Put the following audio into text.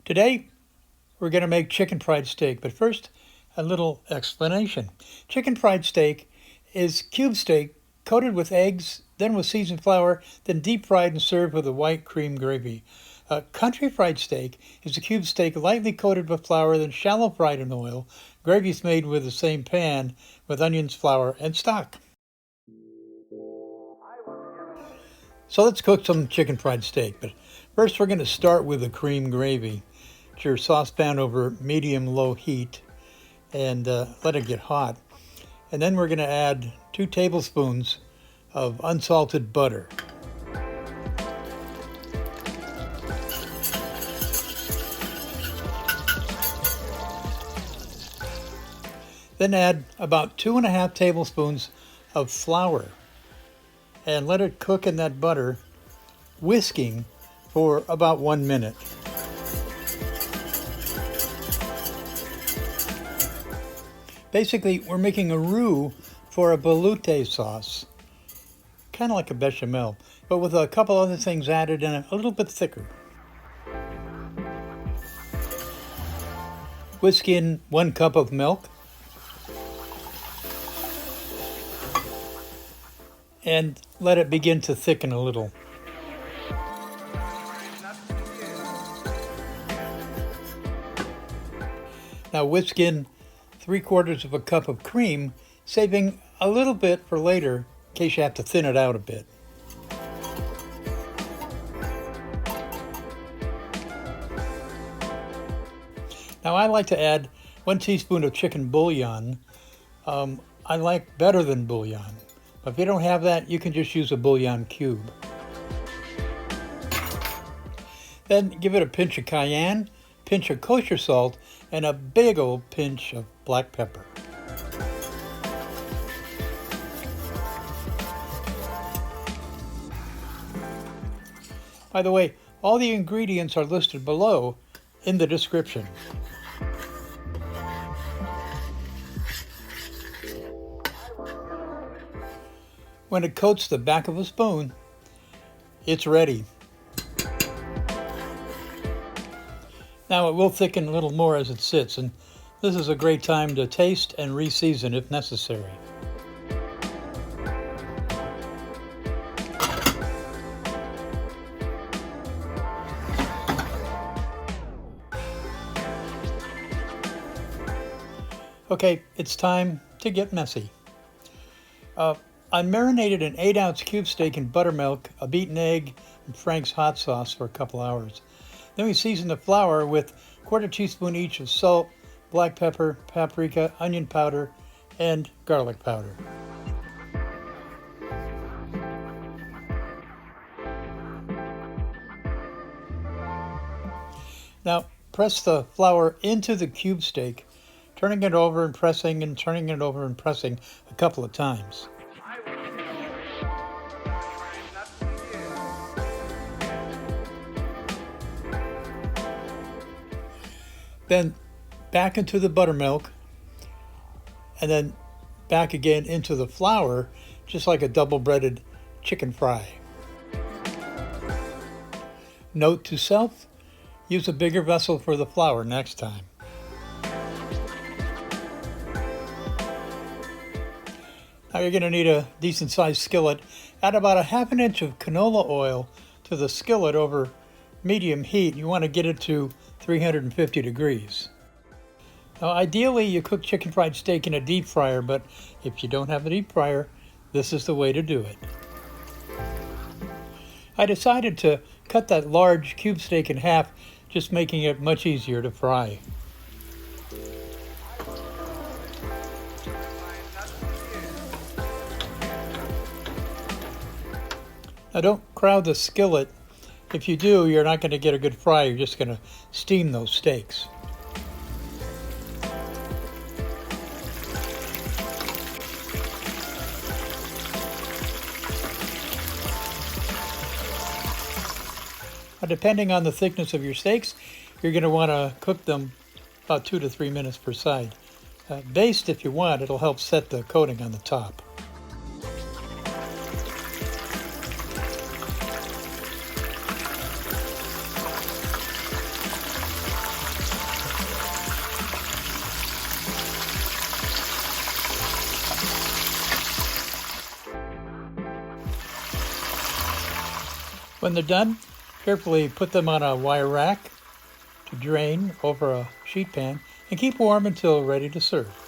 Today, we're going to make chicken fried steak, but first, a little explanation. Chicken fried steak is cube steak coated with eggs, then with seasoned flour, then deep fried and served with a white cream gravy. Country fried steak is a cube steak lightly coated with flour, then shallow fried in oil. Gravy is made with the same pan with onions, flour, and stock. So let's cook some chicken fried steak, but first we're going to start with the cream gravy. Put your saucepan over medium-low heat and let it get hot. And then we're going to add 2 tablespoons of unsalted butter. Then add about 2½ tablespoons of flour and let it cook in that butter, whisking for about 1 minute. Basically, we're making a roux for a velouté sauce, kind of like a bechamel, but with a couple other things added and a little bit thicker. Whisk in 1 cup of milk and let it begin to thicken a little. Now whisk in 3/4 cup of cream, saving a little bit for later in case you have to thin it out a bit. Now I like to add 1 teaspoon of chicken bouillon. I like better than bouillon, but if you don't have that, you can just use a bouillon cube. Then give it a pinch of cayenne, pinch of kosher salt, and a big old pinch of black pepper. By the way, all the ingredients are listed below in the description. When it coats the back of a spoon, it's ready. Now it will thicken a little more as it sits, and this is a great time to taste and reseason if necessary. Okay, it's time to get messy. I marinated an 8-ounce cube steak in buttermilk, a beaten egg, and Frank's hot sauce for a couple hours. Then we season the flour with 1/4 teaspoon each of salt, black pepper, paprika, onion powder, and garlic powder. Now press the flour into the cube steak, turning it over and pressing and turning it over and pressing a couple of times. Then back into the buttermilk, and then back again into the flour, just like a double-breaded chicken fry. Note to self, use a bigger vessel for the flour next time. Now you're going to need a decent-sized skillet. Add about 1/2 inch of canola oil to the skillet over medium heat. You want to get it to 350 degrees. Now ideally you cook chicken fried steak in a deep fryer, but if you don't have a deep fryer, this is the way to do it. I decided to cut that large cube steak in half, just making it much easier to fry. Now don't crowd the skillet. If you do, you're not going to get a good fry. You're just going to steam those steaks. Now, depending on the thickness of your steaks, you're going to want to cook them about 2 to 3 minutes per side. Baste if you want. It'll help set the coating on the top. When they're done, carefully put them on a wire rack to drain over a sheet pan and keep warm until ready to serve.